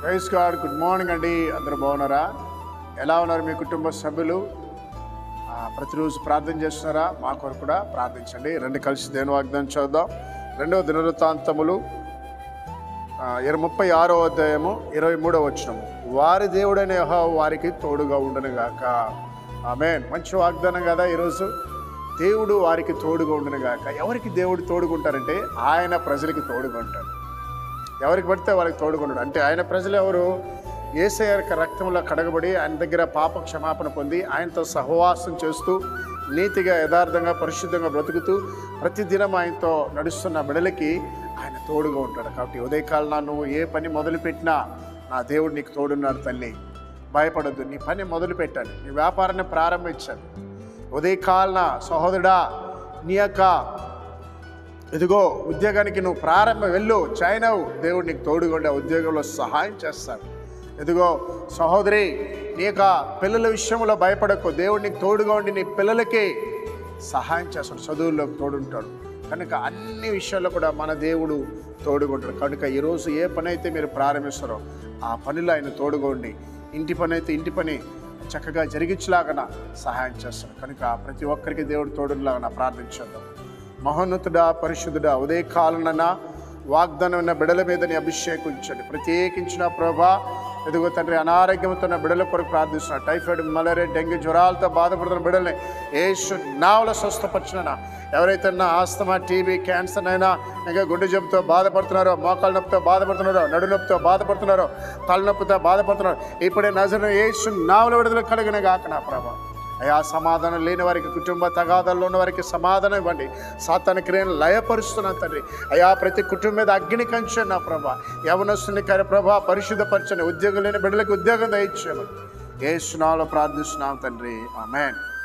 Praise God. Good morning అండి. అందరూ బాగున్నారా? ఎలా ఉన్నారు మీ కుటుంబ సభ్యులు? ప్రతిరోజు ప్రార్థన చేస్తున్నారా? మా కొరకు కూడా ప్రార్థించండి. రెండు కలిసి దేవుని వాగ్దానం చదువుదాం. 2వ దినవృత్తాంతములు 36వ అధ్యాయము 23వ వచనము. వారి దేవుడైన యెహోవా వారికి తోడుగా ఉండునుగాక. ఆమేన్. మంచి వాగ్దానం కదా ఈరోజు. దేవుడు వారికి తోడుగా ఉండునుగాక. ఎవరికి దేవుడు తోడుకుంటారంటే ఆయన ప్రజలకి తోడుగా ఉంటాడు. ఎవరికి పడితే వాళ్ళకి తోడుకుంటాడు. అంటే ఆయన ప్రజలు ఎవరు? యేసయ్య యొక్క రక్తంలో కడగబడి ఆయన దగ్గర పాప క్షమాపణ పొంది ఆయనతో సహవాసం చేస్తూ నీతిగా యథార్థంగా పరిశుద్ధంగా బ్రతుకుతూ ప్రతిదినం ఆయనతో నడుస్తున్న బిడలకి ఆయన తోడుగా ఉంటాడు. కాబట్టి ఉదయకాలన నువ్వు ఏ పని మొదలుపెట్టినా నా దేవుడు నీకు తోడున్నాడు. తల్లి, భయపడద్దు. నీ పని మొదలు పెట్టాలి. నీ వ్యాపారాన్ని ప్రారంభించాలి. ఉదయకాలన సహోదరుడా, నీ యొక్క ఇదిగో ఉద్యోగానికి నువ్వు వెళ్ళు, చైనవు. దేవుడు నీకు తోడుగా ఉండే ఉద్యోగంలో సహాయం చేస్తాడు. ఇదిగో సహోదరి, నీ యొక్క పిల్లల విషయంలో భయపడకు. దేవుడు నీకు తోడుగా ఉండి నీ పిల్లలకి సహాయం చేస్తాడు. చదువుల్లోకి తోడుంటాడు. కనుక అన్ని విషయాల్లో కూడా మన దేవుడు తోడుగా ఉంటాడు. కనుక ఈరోజు ఏ పని అయితే మీరు ప్రారంభిస్తారో ఆ పనిలో ఆయన తోడుగా ఉండి ఇంటి పని అయితే ఇంటి పని చక్కగా జరిగించలాగా సహాయం చేస్తాడు. కనుక ప్రతి ఒక్కరికి దేవుడు తోడులాగా ప్రార్థించేద్దాం. మహోన్నతుడా, పరిశుద్ధుడా, ఉదయకాలన వాగ్దానం ఉన్న బిడల మీద నీ అభిషేకించండి. ప్రత్యేకించిన ప్రభా, ఎదుగో తండ్రి, అనారోగ్యంతో ఉన్న బిడల కొరకు ప్రార్థిస్తున్నా. టైఫాయిడ్, మలేరియా, డెంగ్యూ జ్వరాలతో బాధపడుతున్న బిడల్ని యేసు నామములో స్వస్థపరచునా. ఎవరైతే ఆస్తమా, టీబీ, క్యాన్సర్ అయినా, ఇంకా గుండె జబ్బుతో బాధపడుతున్నారో, మోకాళ్ళ నొప్పితో బాధపడుతున్నారో, నడు నొప్పితో బాధపడుతున్నారో, తలనొప్పితో బాధపడుతున్నారో, ఇప్పుడే నజరుడైన యేసు నామములో విడుదల కలుగును గాక. నా ప్రభా, అయా సమాధానం లేని వారికి, కుటుంబ తగాదాల్లో ఉన్న వారికి సమాధానం ఇవ్వండి. సాతాను క్రియను లయపరుస్తున్నాను తండ్రి. అయా ప్రతి కుటుంబం మీద అగ్ని కంచండి నా ప్రభా. యవనస్తుని ప్రభా పరిశుద్ధపరచండి. ఉద్యోగం లేని బిడ్డలకు ఉద్యోగం దయచేయమని యేసు నామములో ప్రార్థిస్తున్నాం తండ్రి. ఆమేన్.